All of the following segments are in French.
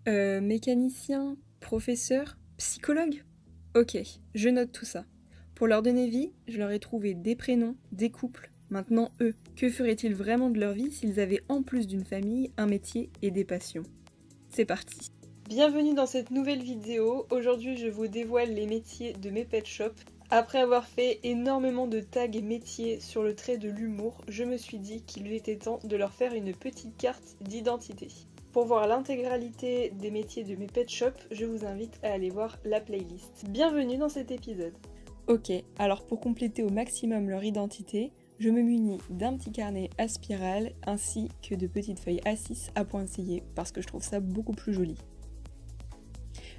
Mécanicien, professeur, psychologue? Ok, je note tout ça. Pour leur donner vie, je leur ai trouvé des prénoms, des couples. Maintenant, eux, que feraient-ils vraiment de leur vie s'ils avaient en plus d'une famille, un métier et des passions? C'est parti. Bienvenue dans cette nouvelle vidéo. Aujourd'hui, je vous dévoile les métiers de mes pet shops. Après avoir fait énormément de tags métiers sur le trait de l'humour, je me suis dit qu'il était temps de leur faire une petite carte d'identité. Pour voir l'intégralité des métiers de mes pet shops, je vous invite à aller voir la playlist. Bienvenue dans cet épisode. Ok, alors pour compléter au maximum leur identité, je me munis d'un petit carnet à spirale ainsi que de petites feuilles A6 à pointillés parce que je trouve ça beaucoup plus joli.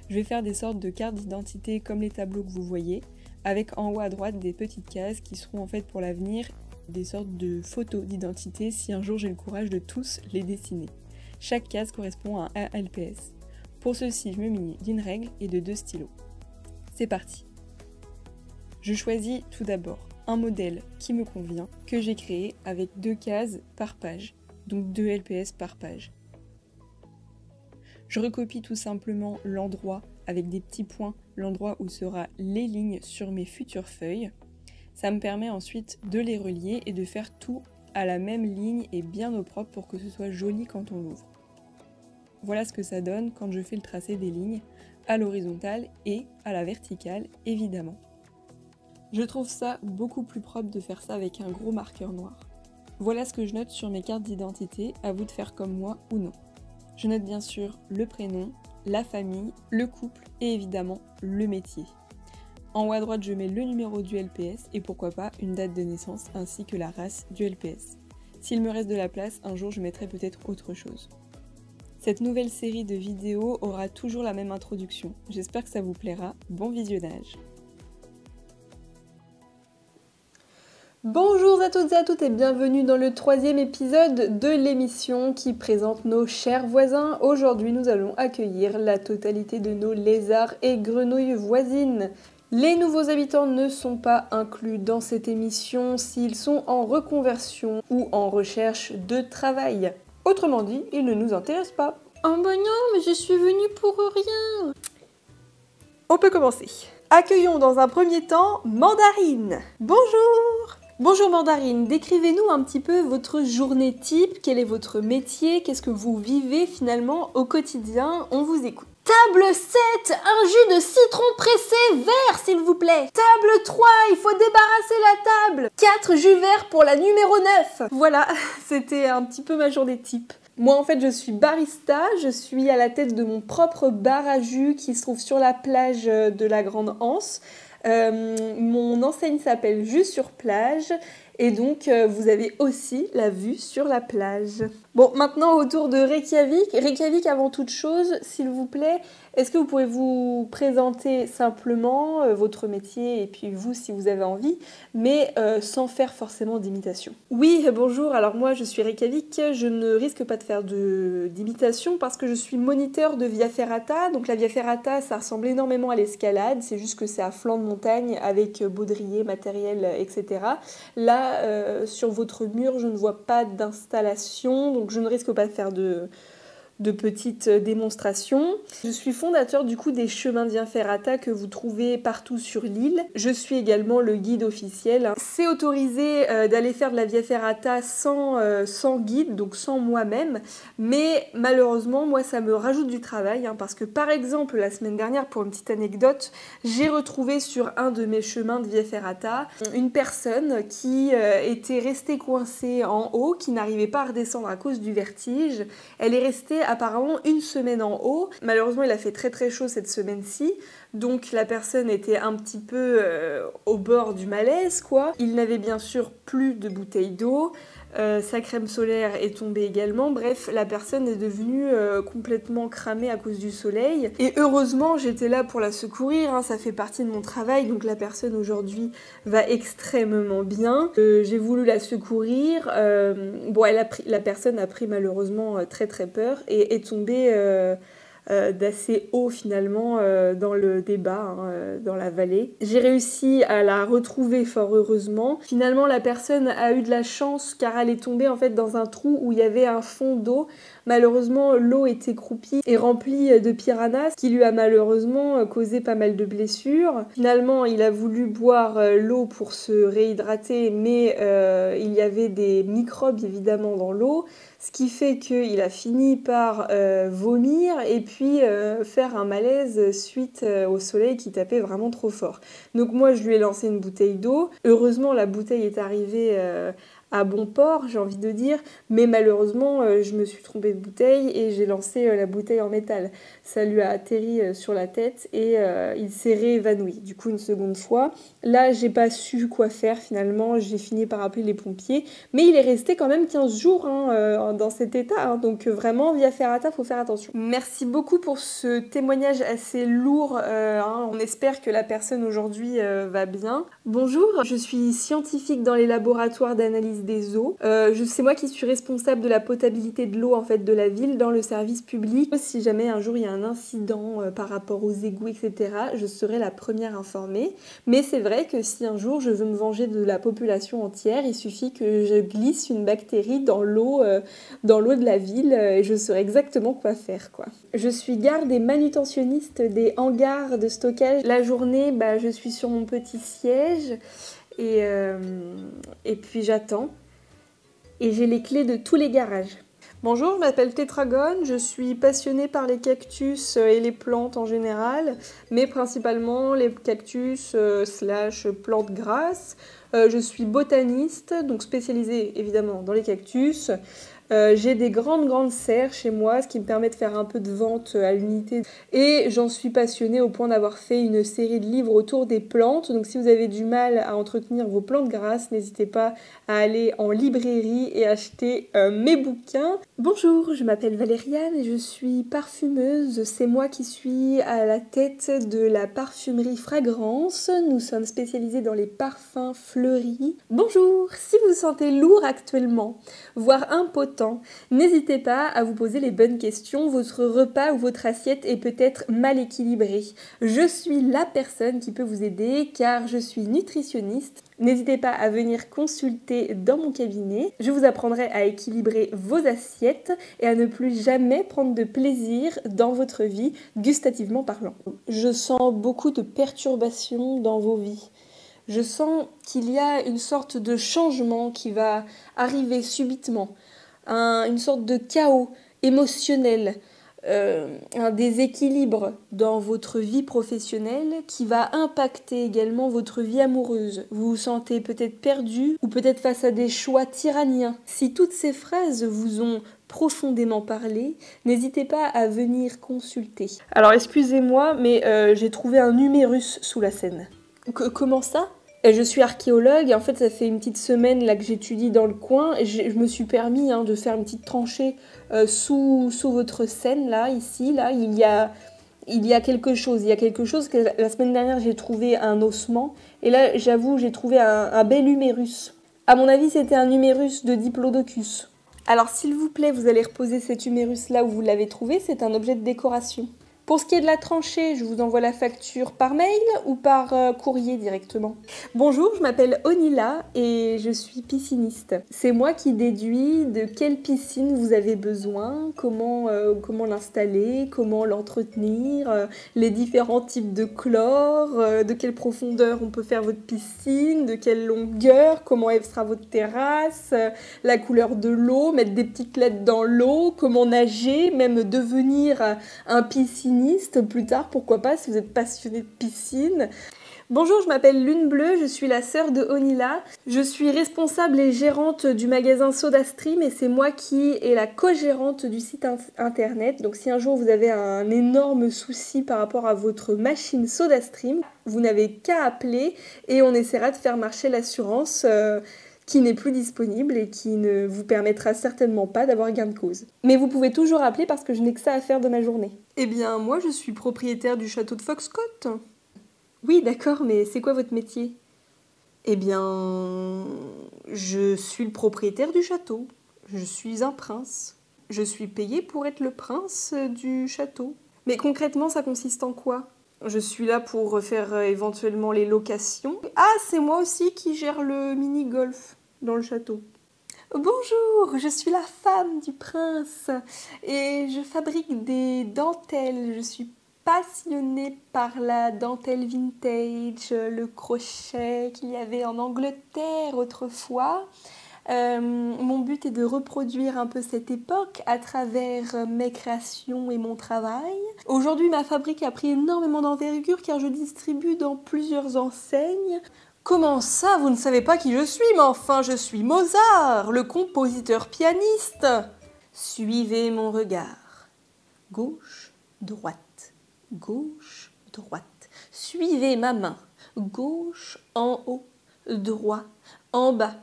Je vais faire des sortes de cartes d'identité comme les tableaux que vous voyez, avec en haut à droite des petites cases qui seront en fait pour l'avenir des sortes de photos d'identité si un jour j'ai le courage de tous les dessiner. Chaque case correspond à un LPS. Pour ceci, je me munis d'une règle et de 2 stylos. C'est parti. Je choisis tout d'abord un modèle qui me convient, que j'ai créé avec 2 cases par page, donc 2 LPS par page. Je recopie tout simplement l'endroit avec des petits points, l'endroit où seront les lignes sur mes futures feuilles. Ça me permet ensuite de les relier et de faire tout à la même ligne et bien au propre pour que ce soit joli quand on l'ouvre. Voilà ce que ça donne quand je fais le tracé des lignes à l'horizontale et à la verticale évidemment. Je trouve ça beaucoup plus propre de faire ça avec un gros marqueur noir. Voilà ce que je note sur mes cartes d'identité, à vous de faire comme moi ou non. Je note bien sûr le prénom, la famille, le couple et évidemment le métier. En haut à droite, je mets le numéro du LPS et pourquoi pas une date de naissance ainsi que la race du LPS. S'il me reste de la place, un jour je mettrai peut-être autre chose. Cette nouvelle série de vidéos aura toujours la même introduction. J'espère que ça vous plaira. Bon visionnage. Bonjour à toutes et à toutes et bienvenue dans le 3e épisode de l'émission qui présente nos chers voisins. Aujourd'hui, nous allons accueillir la totalité de nos lézards et grenouilles voisines. Les nouveaux habitants ne sont pas inclus dans cette émission s'ils sont en reconversion ou en recherche de travail. Autrement dit, ils ne nous intéressent pas. Oh bah non, mais je suis venue pour rien. On peut commencer. Accueillons dans un premier temps Mandarine. Bonjour! Bonjour Mandarine, décrivez-nous un petit peu votre journée type, quel est votre métier, qu'est-ce que vous vivez finalement au quotidien, on vous écoute. Table 7, un jus de citron pressé vert s'il vous plaît. Table 3, il faut débarrasser la table. 4 jus verts pour la numéro 9. Voilà, c'était un petit peu ma journée type. Moi en fait je suis barista, je suis à la tête de mon propre bar à jus qui se trouve sur la plage de la Grande Anse. Mon enseigne s'appelle Jus sur plage et donc vous avez aussi la vue sur la plage. Bon, maintenant autour de Reykjavik. Reykjavik avant toute chose, s'il vous plaît, est-ce que vous pouvez vous présenter simplement votre métier et puis vous si vous avez envie, mais sans faire forcément d'imitation. Oui, bonjour, alors moi je suis Reykjavik, je ne risque pas de faire d'imitation parce que je suis moniteur de Via Ferrata. Donc la Via Ferrata ça ressemble énormément à l'escalade, c'est juste que c'est à flanc de montagne avec baudrier, matériel, etc. Là, sur votre mur, je ne vois pas d'installation, donc je ne risque pas de faire de petites démonstrations. Je suis fondateur du coup des chemins de Via Ferrata que vous trouvez partout sur l'île. Je suis également le guide officiel. C'est autorisé d'aller faire de la Via Ferrata sans guide, donc sans moi-même, mais malheureusement moi ça me rajoute du travail parce que par exemple la semaine dernière, pour une petite anecdote, j'ai retrouvé sur un de mes chemins de Via Ferrata une personne qui était restée coincée en haut, qui n'arrivait pas à redescendre à cause du vertige. Elle est restée apparemment une semaine en haut. Malheureusement, il a fait très très chaud cette semaine-ci, donc la personne était un petit peu au bord du malaise, quoi. Il n'avait bien sûr plus de bouteille d'eau, sa crème solaire est tombée également. Bref, la personne est devenue complètement cramée à cause du soleil. Et heureusement, j'étais là pour la secourir, ça fait partie de mon travail, donc la personne aujourd'hui va extrêmement bien. J'ai voulu la secourir. Bon, la personne a pris malheureusement très très peur et est tombée d'assez haut finalement dans le débat, dans la vallée. J'ai réussi à la retrouver fort heureusement. Finalement la personne a eu de la chance car elle est tombée en fait dans un trou où il y avait un fond d'eau. Malheureusement l'eau était croupie et remplie de piranhas, ce qui lui a malheureusement causé pas mal de blessures. Finalement il a voulu boire l'eau pour se réhydrater mais il y avait des microbes évidemment dans l'eau. Ce qui fait qu'il a fini par vomir et puis faire un malaise suite au soleil qui tapait vraiment trop fort. Donc moi je lui ai lancé une bouteille d'eau. Heureusement la bouteille est arrivée à bon port, j'ai envie de dire, mais malheureusement je me suis trompée de bouteille et j'ai lancé la bouteille en métal. Ça lui a atterri sur la tête et il s'est réévanoui du coup une seconde fois. Là j'ai pas su quoi faire finalement, j'ai fini par appeler les pompiers, mais il est resté quand même 15 jours dans cet état, donc vraiment via Ferrata faut faire attention. Merci beaucoup pour ce témoignage assez lourd, on espère que la personne aujourd'hui va bien. Bonjour, je suis scientifique dans les laboratoires d'analyse des eaux. C'est moi qui suis responsable de la potabilité de l'eau en fait de la ville dans le service public. Si jamais un jour il y a un incident par rapport aux égouts, etc., je serai la première informée. Mais c'est vrai que si un jour je veux me venger de la population entière, il suffit que je glisse une bactérie dans l'eau de la ville et je saurai exactement quoi faire, quoi. Je suis garde et manutentionniste des hangars de stockage. La journée, je suis sur mon petit siège et puis j'attends. Et j'ai les clés de tous les garages. Bonjour, je m'appelle Tétragone, je suis passionnée par les cactus et les plantes en général, mais principalement les cactus / plantes grasses. Je suis botaniste, donc spécialisée évidemment dans les cactus. J'ai des grandes serres chez moi, ce qui me permet de faire un peu de vente à l'unité. Et j'en suis passionnée au point d'avoir fait une série de livres autour des plantes. Donc si vous avez du mal à entretenir vos plantes grasses, n'hésitez pas à aller en librairie et acheter mes bouquins. Bonjour, je m'appelle Valériane et je suis parfumeuse. C'est moi qui suis à la tête de la parfumerie Fragrance. Nous sommes spécialisés dans les parfums fleuris. Bonjour, si vous vous sentez lourd actuellement, voire impotent, n'hésitez pas à vous poser les bonnes questions, votre repas ou votre assiette est peut-être mal équilibré. Je suis la personne qui peut vous aider car je suis nutritionniste. N'hésitez pas à venir consulter dans mon cabinet. Je vous apprendrai à équilibrer vos assiettes et à ne plus jamais prendre de plaisir dans votre vie, gustativement parlant. Je sens beaucoup de perturbations dans vos vies. Je sens qu'il y a une sorte de changement qui va arriver subitement. Une sorte de chaos émotionnel, un déséquilibre dans votre vie professionnelle qui va impacter également votre vie amoureuse. Vous vous sentez peut-être perdu ou peut-être face à des choix tyranniens. Si toutes ces phrases vous ont profondément parlé, n'hésitez pas à venir consulter. Alors excusez-moi, mais j'ai trouvé un numérus sous la scène. Comment ça ? Je suis archéologue et en fait ça fait une petite semaine là que j'étudie dans le coin et je me suis permis de faire une petite tranchée sous votre scène là, ici, là, il y a quelque chose. Il y a quelque chose que la semaine dernière j'ai trouvé un ossement et là j'avoue j'ai trouvé un bel humérus. À mon avis c'était un humérus de Diplodocus. Alors s'il vous plaît vous allez reposer cet humérus là où vous l'avez trouvé, c'est un objet de décoration. Pour ce qui est de la tranchée, je vous envoie la facture par mail ou par courrier directement. Bonjour, je m'appelle Onila et je suis pisciniste. C'est moi qui déduis de quelle piscine vous avez besoin, comment l'installer, comment l'entretenir, les différents types de chlore, de quelle profondeur on peut faire votre piscine, de quelle longueur, comment sera votre terrasse, la couleur de l'eau, mettre des petites lettres dans l'eau, comment nager, même devenir un pisciniste plus tard, pourquoi pas, si vous êtes passionné de piscine. Bonjour, je m'appelle Lune Bleue, je suis la sœur de Onila. Je suis responsable et gérante du magasin SodaStream et c'est moi qui est la co-gérante du site internet. Donc si un jour vous avez un énorme souci par rapport à votre machine SodaStream, vous n'avez qu'à appeler et on essaiera de faire marcher l'assurance qui n'est plus disponible et qui ne vous permettra certainement pas d'avoir gain de cause. Mais vous pouvez toujours appeler parce que je n'ai que ça à faire de ma journée. Eh bien, moi je suis propriétaire du château de Foxcote. Oui, d'accord, mais c'est quoi votre métier ? Eh bien, je suis le propriétaire du château. Je suis un prince. Je suis payée pour être le prince du château. Mais concrètement, ça consiste en quoi? Je suis là pour refaire éventuellement les locations. Ah, c'est moi aussi qui gère le mini-golf dans le château. Bonjour, je suis la femme du prince et je fabrique des dentelles. Je suis passionnée par la dentelle vintage, le crochet qu'il y avait en Angleterre autrefois. Mon but est de reproduire un peu cette époque à travers mes créations et mon travail. Aujourd'hui, ma fabrique a pris énormément d'envergure car je distribue dans plusieurs enseignes. Comment ça, vous ne savez pas qui je suis? Mais enfin, je suis Mozart, le compositeur pianiste. Suivez mon regard. Gauche, droite, gauche, droite. Suivez ma main. Gauche en haut, droit en bas.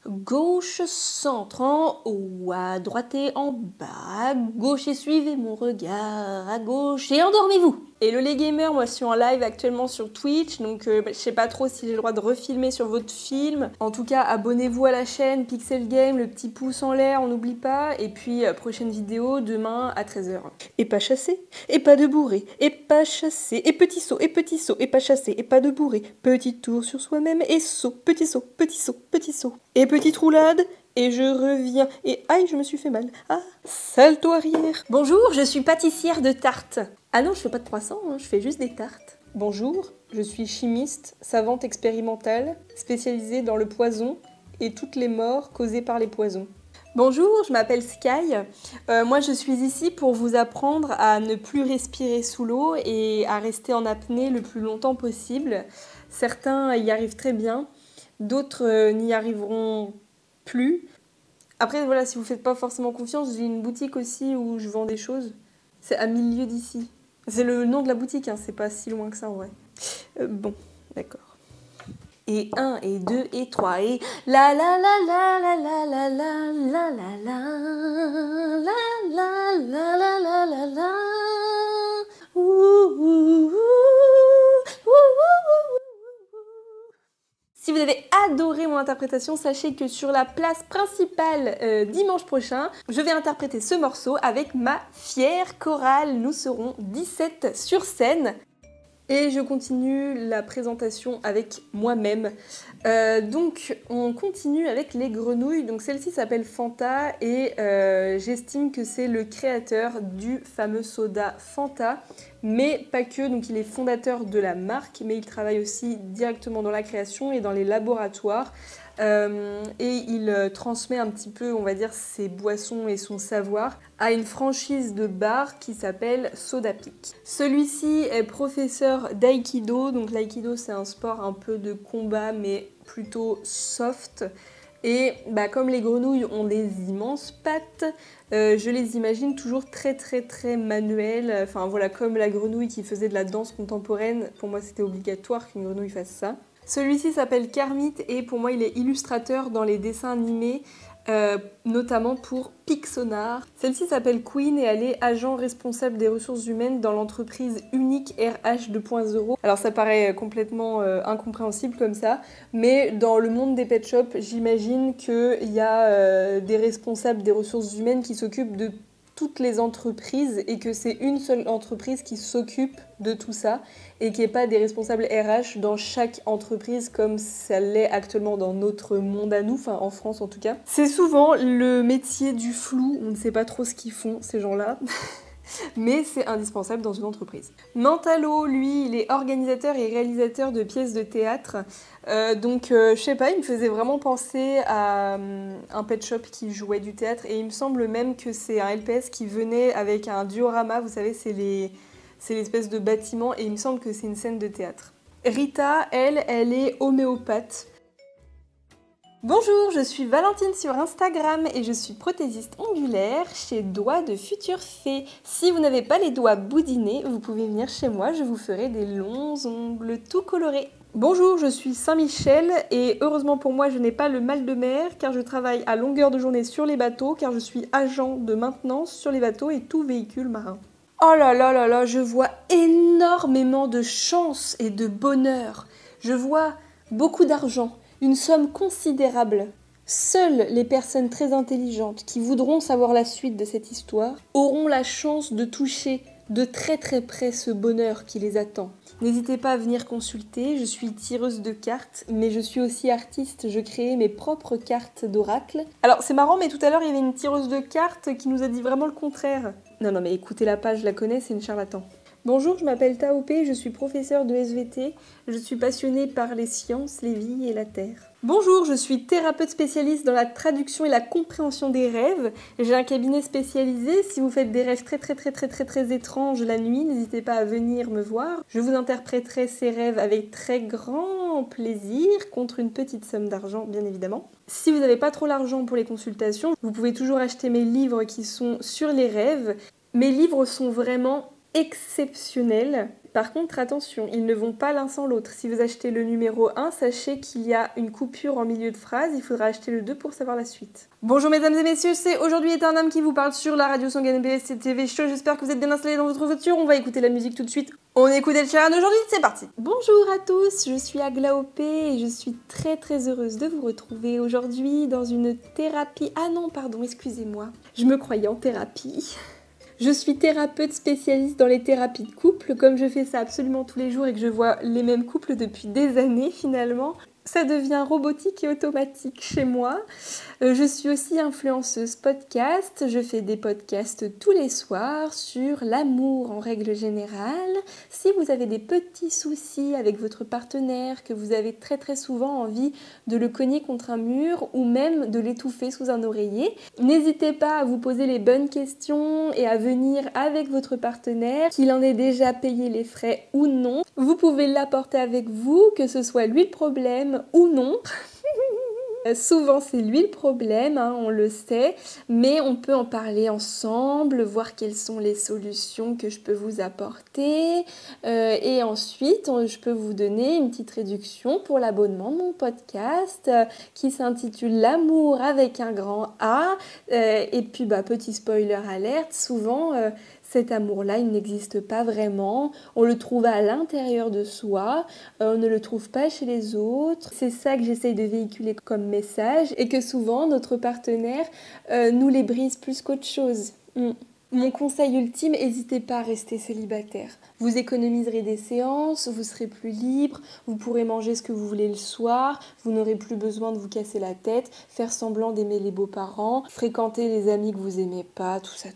Gauche, centre, en haut, à droite et en bas, à gauche et suivez mon regard, à gauche et endormez-vous. Hello les gamers, moi je suis en live actuellement sur Twitch, donc je sais pas trop si j'ai le droit de refilmer sur votre film. En tout cas, abonnez-vous à la chaîne Pixel Game, le petit pouce en l'air, on n'oublie pas. Et puis, prochaine vidéo demain à 13h. Et pas chassé, et pas de bourré, et pas chassé, et petit saut, et pas chassé, et pas de bourré. Petit tour sur soi-même, et saut, petit saut, petit saut, petit saut. Et petite roulade, et je reviens, et aïe, je me suis fait mal. Ah, salto arrière. Bonjour, je suis pâtissière de tartes. Ah non, je fais pas de croissants, hein, je fais juste des tartes. Bonjour, je suis chimiste, savante expérimentale, spécialisée dans le poison et toutes les morts causées par les poisons. Bonjour, je m'appelle Sky. Moi, je suis ici pour vous apprendre à ne plus respirer sous l'eau et à rester en apnée le plus longtemps possible. Certains y arrivent très bien, d'autres n'y arriveront plus. Après, voilà, si vous faites pas forcément confiance, j'ai une boutique aussi où je vends des choses. C'est à 1000 lieues d'ici. C'est le nom de la boutique, hein, c'est pas si loin que ça en vrai. Bon, d'accord. Et 1, et 2, et 3, et la la la la la la la la la la la la la la la la la. Si vous avez adoré mon interprétation, sachez que sur la place principale dimanche prochain, je vais interpréter ce morceau avec ma fière chorale. Nous serons 17 sur scène. Et je continue la présentation avec moi-même. Donc on continue avec les grenouilles. Donc celle-ci s'appelle Fanta et j'estime que c'est le créateur du fameux soda Fanta. Mais pas que, donc il est fondateur de la marque, mais il travaille aussi directement dans la création et dans les laboratoires. Et il transmet un petit peu, on va dire, ses boissons et son savoir à une franchise de bar qui s'appelle Soda Peak. Celui-ci est professeur d'aïkido, donc l'aïkido c'est un sport un peu de combat mais plutôt soft. Et comme les grenouilles ont des immenses pattes, je les imagine toujours très manuelles. Enfin voilà, comme la grenouille qui faisait de la danse contemporaine, pour moi c'était obligatoire qu'une grenouille fasse ça. Celui-ci s'appelle Kermit et pour moi il est illustrateur dans les dessins animés, notamment pour Pixonar. Celle-ci s'appelle Queen et elle est agent responsable des ressources humaines dans l'entreprise Unique RH 2.0. Alors ça paraît complètement incompréhensible comme ça, mais dans le monde des pet shops, j'imagine qu'il y a des responsables des ressources humaines qui s'occupent de toutes les entreprises et que c'est une seule entreprise qui s'occupe de tout ça et qu'il n'y ait pas des responsables RH dans chaque entreprise comme ça l'est actuellement dans notre monde à nous, enfin en France en tout cas. C'est souvent le métier du flou, on ne sait pas trop ce qu'ils font ces gens-là. Mais c'est indispensable dans une entreprise. Mentalo, lui, il est organisateur et réalisateur de pièces de théâtre. Je sais pas, il me faisait vraiment penser à un pet shop qui jouait du théâtre. Et il me semble même que c'est un LPS qui venait avec un diorama, vous savez, c'est l'espèce de bâtiment. Et il me semble que c'est une scène de théâtre. Rita, elle est homéopathe. Bonjour, je suis Valentine sur Instagram et je suis prothésiste ongulaire chez Doigts de Future Fée. Si vous n'avez pas les doigts boudinés, vous pouvez venir chez moi, je vous ferai des longs ongles tout colorés. Bonjour, je suis Saint-Michel et heureusement pour moi, je n'ai pas le mal de mer car je travaille à longueur de journée sur les bateaux car je suis agent de maintenance sur les bateaux et tout véhicule marin. Oh là là là là, je vois énormément de chance et de bonheur. Je vois beaucoup d'argent. Une somme considérable. Seules les personnes très intelligentes qui voudront savoir la suite de cette histoire auront la chance de toucher de très très près ce bonheur qui les attend. N'hésitez pas à venir consulter, je suis tireuse de cartes, mais je suis aussi artiste, je crée mes propres cartes d'oracle. Alors c'est marrant, mais tout à l'heure il y avait une tireuse de cartes qui nous a dit vraiment le contraire. Non mais écoutez la page, je la connais, c'est une charlatan. Bonjour, je m'appelle Taopé, je suis professeure de SVT, je suis passionnée par les sciences, les vies et la Terre. Bonjour, je suis thérapeute spécialiste dans la traduction et la compréhension des rêves. J'ai un cabinet spécialisé. Si vous faites des rêves très étranges la nuit, n'hésitez pas à venir me voir. Je vous interpréterai ces rêves avec très grand plaisir, contre une petite somme d'argent, bien évidemment. Si vous n'avez pas trop l'argent pour les consultations, vous pouvez toujours acheter mes livres qui sont sur les rêves. Mes livres sont vraiment exceptionnels. Par contre, attention, ils ne vont pas l'un sans l'autre. Si vous achetez le numéro 1, sachez qu'il y a une coupure en milieu de phrase, il faudra acheter le 2 pour savoir la suite. Bonjour mesdames et messieurs, c'est Aujourd'hui est un homme qui vous parle sur la radio Sangan BS TV Show. J'espère que vous êtes bien installés dans votre voiture, on va écouter la musique tout de suite. On écoute El Sheeran aujourd'hui, c'est parti. Bonjour à tous, je suis Aglaopé et je suis très heureuse de vous retrouver aujourd'hui dans une thérapie... Ah non, pardon, excusez-moi, je me croyais en thérapie. Je suis thérapeute spécialiste dans les thérapies de couple, comme je fais ça absolument tous les jours et que je vois les mêmes couples depuis des années finalement. Ça devient robotique et automatique chez moi. Je suis aussi influenceuse podcast. Je fais des podcasts tous les soirs sur l'amour en règle générale. Si vous avez des petits soucis avec votre partenaire, que vous avez très souvent envie de le cogner contre un mur ou même de l'étouffer sous un oreiller, n'hésitez pas à vous poser les bonnes questions et à venir avec votre partenaire, qu'il en ait déjà payé les frais ou non. Vous pouvez l'apporter avec vous, que ce soit lui le problème ou non. Souvent c'est lui le problème, hein, on le sait, mais on peut en parler ensemble, voir quelles sont les solutions que je peux vous apporter et ensuite je peux vous donner une petite réduction pour l'abonnement de mon podcast qui s'intitule L'amour avec un grand A et puis petit spoiler alerte, souvent cet amour-là, il n'existe pas vraiment. On le trouve à l'intérieur de soi, on ne le trouve pas chez les autres. C'est ça que j'essaye de véhiculer comme message et que souvent notre partenaire nous les brise plus qu'autre chose. Mon conseil ultime, n'hésitez pas à rester célibataire. Vous économiserez des séances, vous serez plus libre, vous pourrez manger ce que vous voulez le soir, vous n'aurez plus besoin de vous casser la tête, faire semblant d'aimer les beaux-parents, fréquenter les amis que vous aimez pas, tout ça.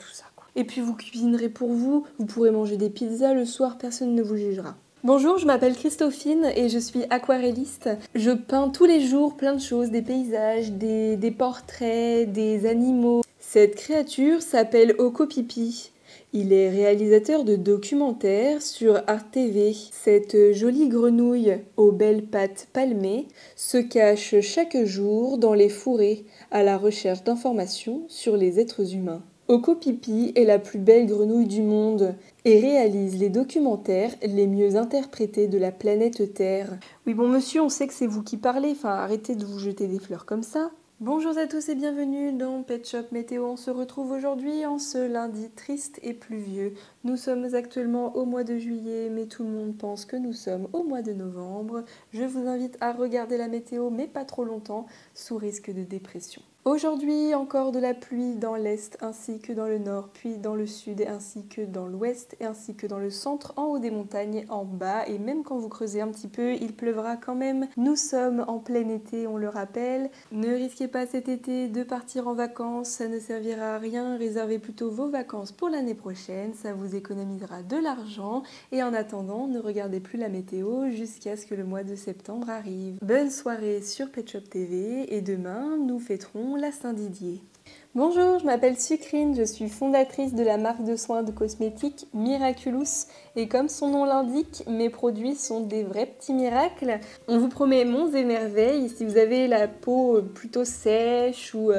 Et puis vous cuisinerez pour vous, vous pourrez manger des pizzas le soir, personne ne vous jugera. Bonjour, je m'appelle Christophine et je suis aquarelliste. Je peins tous les jours plein de choses, des paysages, des portraits, des animaux. Cette créature s'appelle Okopipi. Il est réalisateur de documentaires sur Arte TV. Cette jolie grenouille aux belles pattes palmées se cache chaque jour dans les fourrés à la recherche d'informations sur les êtres humains. Okopipi est la plus belle grenouille du monde et réalise les documentaires les mieux interprétés de la planète Terre. Oui bon monsieur, on sait que c'est vous qui parlez, enfin arrêtez de vous jeter des fleurs comme ça. Bonjour à tous et bienvenue dans Pet Shop Météo. On se retrouve aujourd'hui en ce lundi triste et pluvieux. Nous sommes actuellement au mois de juillet, mais tout le monde pense que nous sommes au mois de novembre. Je vous invite à regarder la météo, mais pas trop longtemps, sous risque de dépression. Aujourd'hui, encore de la pluie dans l'est ainsi que dans le nord, puis dans le sud ainsi que dans l'ouest, ainsi que dans le centre, en haut des montagnes, en bas, et même quand vous creusez un petit peu, il pleuvra quand même. Nous sommes en plein été, on le rappelle. Ne risquez pas cet été de partir en vacances, ça ne servira à rien. Réservez plutôt vos vacances pour l'année prochaine, ça vous économisera de l'argent. Et en attendant, ne regardez plus la météo jusqu'à ce que le mois de septembre arrive. Bonne soirée sur Pet Shop TV et demain, nous fêterons la Saint-Didier. Bonjour, je m'appelle Sucrine, je suis fondatrice de la marque de soins de cosmétiques Miraculous et comme son nom l'indique, mes produits sont des vrais petits miracles. On vous promet monts et merveilles si vous avez la peau plutôt sèche ou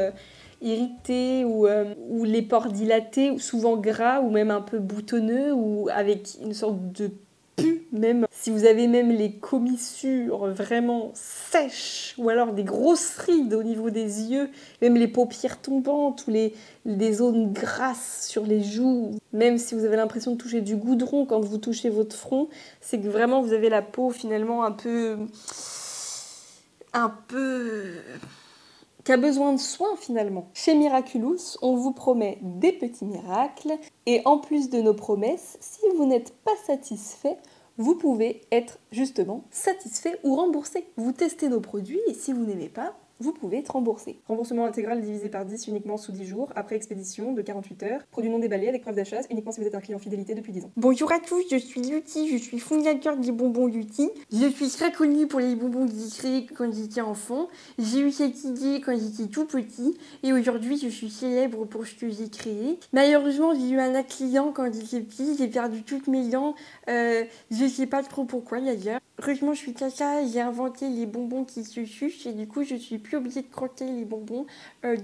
irritée ou les pores dilatés ou souvent gras ou même un peu boutonneux ou avec une sorte de pu, même si vous avez même les commissures vraiment sèches ou alors des grosses rides au niveau des yeux, même les paupières tombantes ou des zones grasses sur les joues, même si vous avez l'impression de toucher du goudron quand vous touchez votre front, c'est que vraiment vous avez la peau finalement un peu qui a besoin de soins finalement. Chez Miraculous, on vous promet des petits miracles et en plus de nos promesses, si vous n'êtes pas satisfait, vous pouvez être justement satisfait ou remboursé. Vous testez nos produits et si vous n'aimez pas, vous pouvez être remboursé. Remboursement intégral divisé par 10 uniquement sous 10 jours, après expédition de 48 heures. Produit non déballé avec preuve d'achat, uniquement si vous êtes un client fidélité depuis 10 ans. Bonjour à tous, je suis Lutti, je suis fondateur des bonbons Lutti. Je suis très connue pour les bonbons que j'ai créés quand j'étais enfant. J'ai eu cette idée quand j'étais tout petit et aujourd'hui je suis célèbre pour ce que j'ai créé. Malheureusement j'ai eu un accident quand j'étais petit, j'ai perdu toutes mes dents, je sais pas trop pourquoi d'ailleurs. Heureusement je suis caca, j'ai inventé les bonbons qui se sucent et du coup je suis plus obligée de croquer les bonbons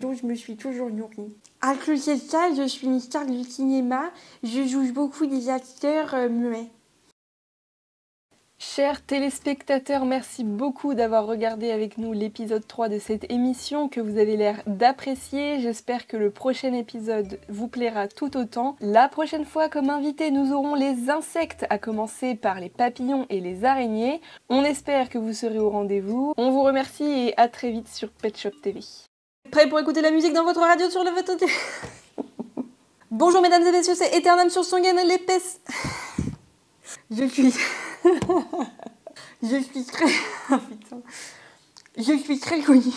dont je me suis toujours nourrie. À côté de ça, je suis une star du cinéma, je joue beaucoup des acteurs muets. Chers téléspectateurs, merci beaucoup d'avoir regardé avec nous l'épisode 3 de cette émission que vous avez l'air d'apprécier. J'espère que le prochain épisode vous plaira tout autant. La prochaine fois, comme invité, nous aurons les insectes, à commencer par les papillons et les araignées. On espère que vous serez au rendez-vous. On vous remercie et à très vite sur Pet Shop TV. Prêt pour écouter la musique dans votre radio sur le vote. Bonjour mesdames et messieurs, c'est Eternam sur Songen l'épaisse. Je suis très... Oh putain. Je suis très connue.